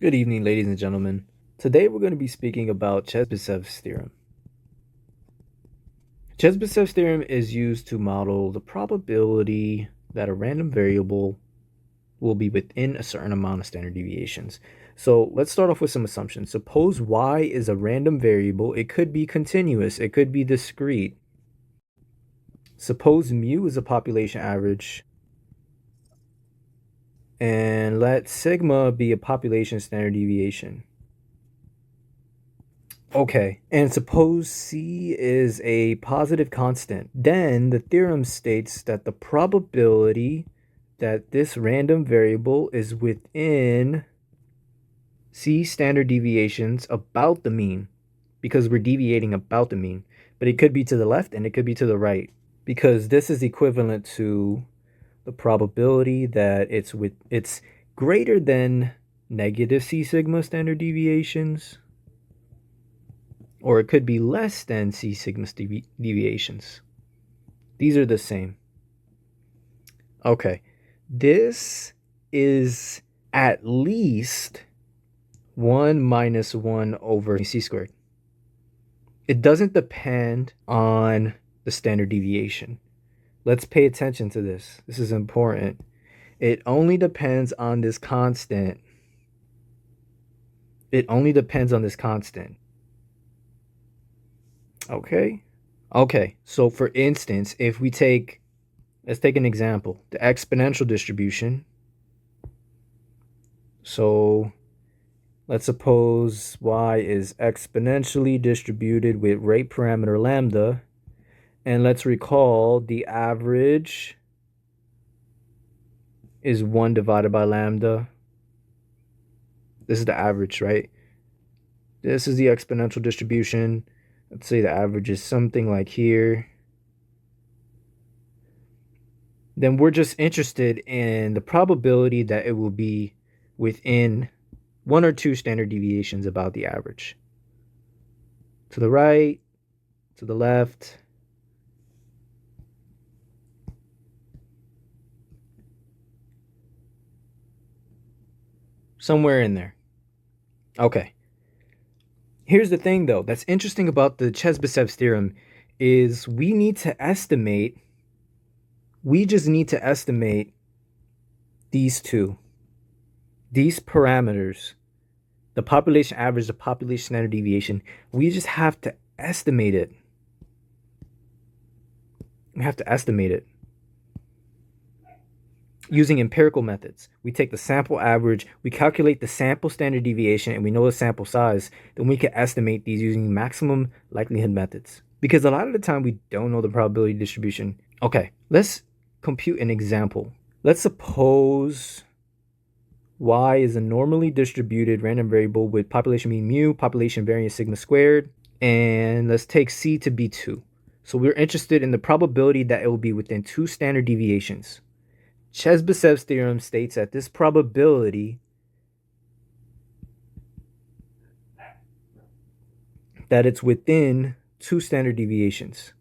Good evening, ladies and gentlemen. Today we're going to be speaking about Chebyshev's theorem. Chebyshev's theorem is used to model the probability that a random variable will be within a certain amount of standard deviations. So let's start off with some assumptions. Suppose y is a random variable. It could be continuous. It could be discrete. Suppose mu is a population average. And let sigma be a population standard deviation. Okay, and suppose c is a positive constant. Then the theorem states that the probability that this random variable is within c standard deviations about the mean, because we're deviating about the mean. But it could be to the left and it could be to the right, because this is equivalent to the probability that it's greater than negative c sigma standard deviations, or it could be less than c sigma deviations. These are the same. Okay, this is at least 1 minus 1 over c squared. It doesn't depend on the standard deviation. Let's pay attention to this. This is important. It only depends on this constant. It only depends on this constant. Okay, so for instance, if we let's take an example, the exponential distribution. So let's suppose y is exponentially distributed with rate parameter lambda, and let's recall the average is 1 divided by lambda. This is the average, right? This is the exponential distribution. Let's say the average is something like here. Then we're just interested in the probability that it will be within 1 or 2 standard deviations about the average. To the right, to the left. Somewhere in there. Okay. Here's the thing, though, that's interesting about the Chebyshev's theorem is we just need to estimate these parameters, the population average, the population standard deviation. We just have to estimate it. We have to estimate it using empirical methods. We take the sample average, we calculate the sample standard deviation, and we know the sample size. Then we can estimate these using maximum likelihood methods. Because a lot of the time we don't know the probability distribution. Okay, let's compute an example. Let's suppose y is a normally distributed random variable with population mean mu, population variance sigma squared, and let's take c to be 2. So we're interested in the probability that it will be within 2 standard deviations. Chebyshev's theorem states that this probability that it's within 2 standard deviations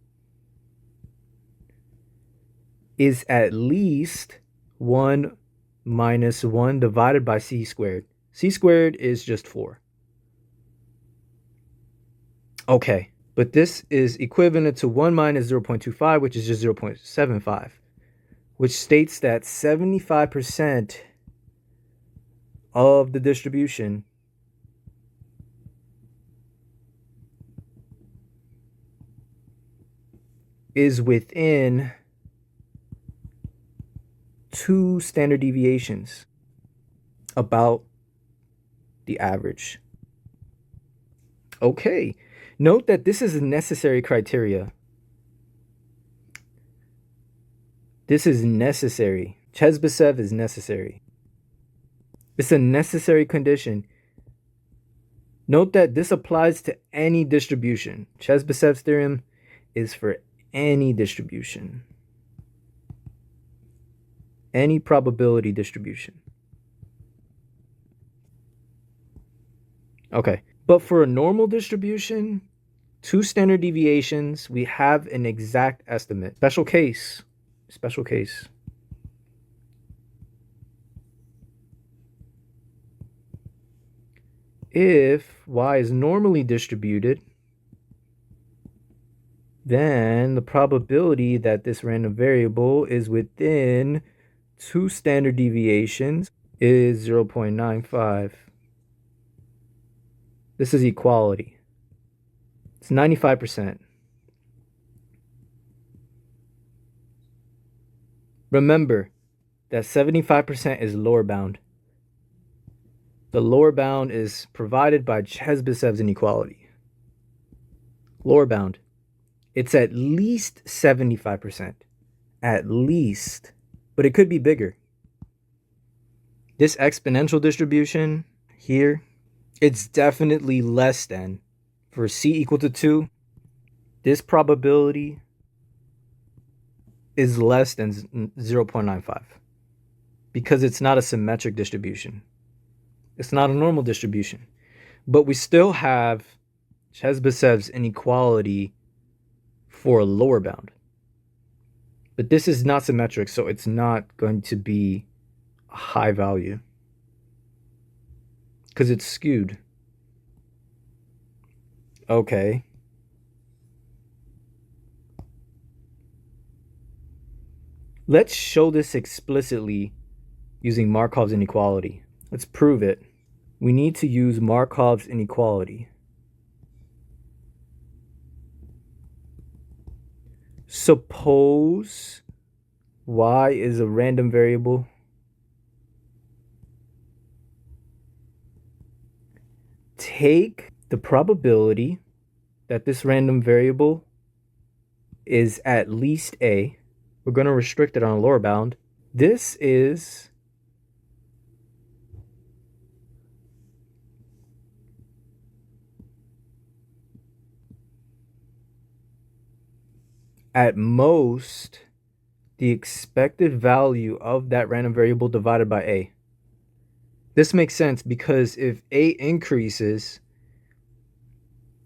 is at least 1 minus 1 divided by c squared. C squared is just 4. Okay, but this is equivalent to 1 minus 0.25, which is just 0.75. Which states that 75% of the distribution is within 2 standard deviations about the average. Okay, note that this is a necessary criteria. This is necessary. Chebyshev is necessary. It's a necessary condition. Note that this applies to any distribution. Chebyshev's theorem is for any distribution. Any probability distribution. Okay, but for a normal distribution, 2 standard deviations, we have an exact estimate. Special case. If y is normally distributed, then the probability that this random variable is within 2 standard deviations is 0.95. This is equality. It's 95%. Remember that 75% is lower bound. The lower bound is provided by Chebyshev's inequality. Lower bound. It's at least 75%. At least. But it could be bigger. This exponential distribution here, it's definitely less than. For c equal to 2, this probability is less than 0.95 because it's not a symmetric distribution. It's not a normal distribution. But we still have Chebyshev's inequality for a lower bound. But this is not symmetric, so it's not going to be a high value because it's skewed. Okay. Let's show this explicitly using Markov's inequality. Let's prove it. We need to use Markov's inequality. Suppose y is a random variable. Take the probability that this random variable is at least a. We're going to restrict it on a lower bound. This is at most the expected value of that random variable divided by a. This makes sense because if a increases,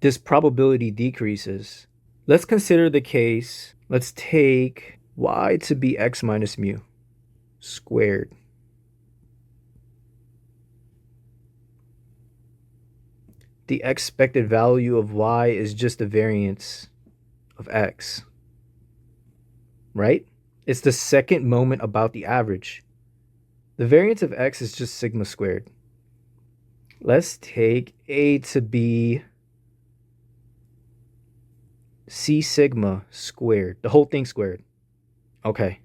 this probability decreases. Let's consider the case. Let's take y to be x minus mu squared. The expected value of y is just the variance of x, right? It's the second moment about the average. The variance of x is just sigma squared. Let's take a to be c sigma squared, the whole thing squared. Okay.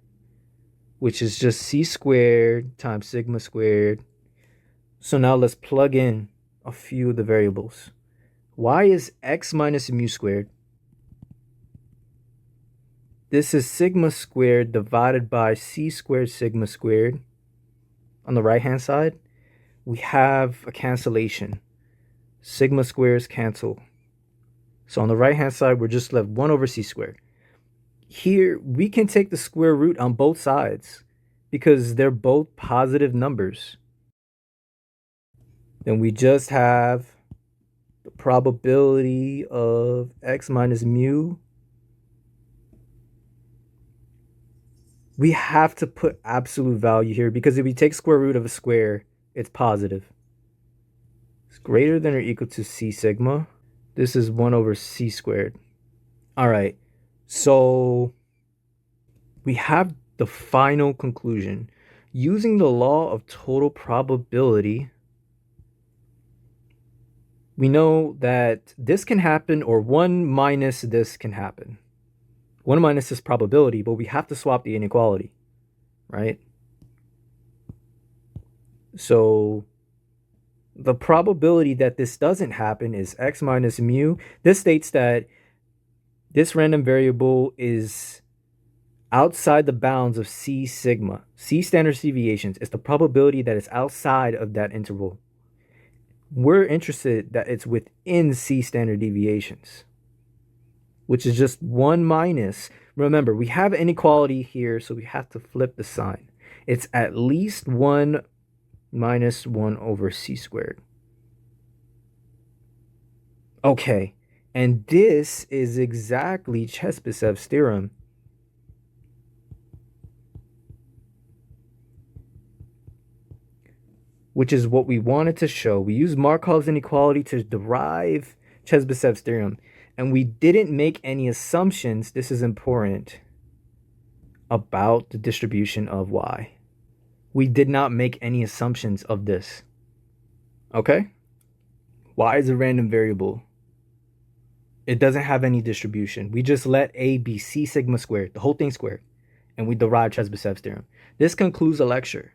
Which is just c squared times sigma squared. So now let's plug in a few of the variables. Y is x minus mu squared. This is sigma squared divided by c squared sigma squared. On the right-hand side, we have a cancellation. Sigma squares cancel. So on the right-hand side, we're just left 1 over c squared. Here, we can take the square root on both sides because they're both positive numbers. Then we just have the probability of x minus mu. We have to put absolute value here because if we take square root of a square, it's positive. It's greater than or equal to c sigma. This is 1 over c squared. All right, so we have the final conclusion. Using the law of total probability, we know that this can happen or 1 minus this can happen. 1 minus this probability, but we have to swap the inequality, right? So the probability that this doesn't happen is x minus mu. This states that this random variable is outside the bounds of c sigma. C standard deviations is the probability that it's outside of that interval. We're interested that it's within c standard deviations, which is just 1 minus. Remember, we have inequality here, so we have to flip the sign. It's at least 1 minus 1 over c squared. Okay, and this is exactly Chebyshev's theorem. which is what we wanted to show. We used Markov's inequality to derive Chebyshev's theorem, and we didn't make any assumptions, this is important, about the distribution of y. We did not make any assumptions of this. Okay? Y is a random variable. It doesn't have any distribution. We just let A be C sigma squared, the whole thing squared, and we derive Chebyshev's theorem. This concludes the lecture.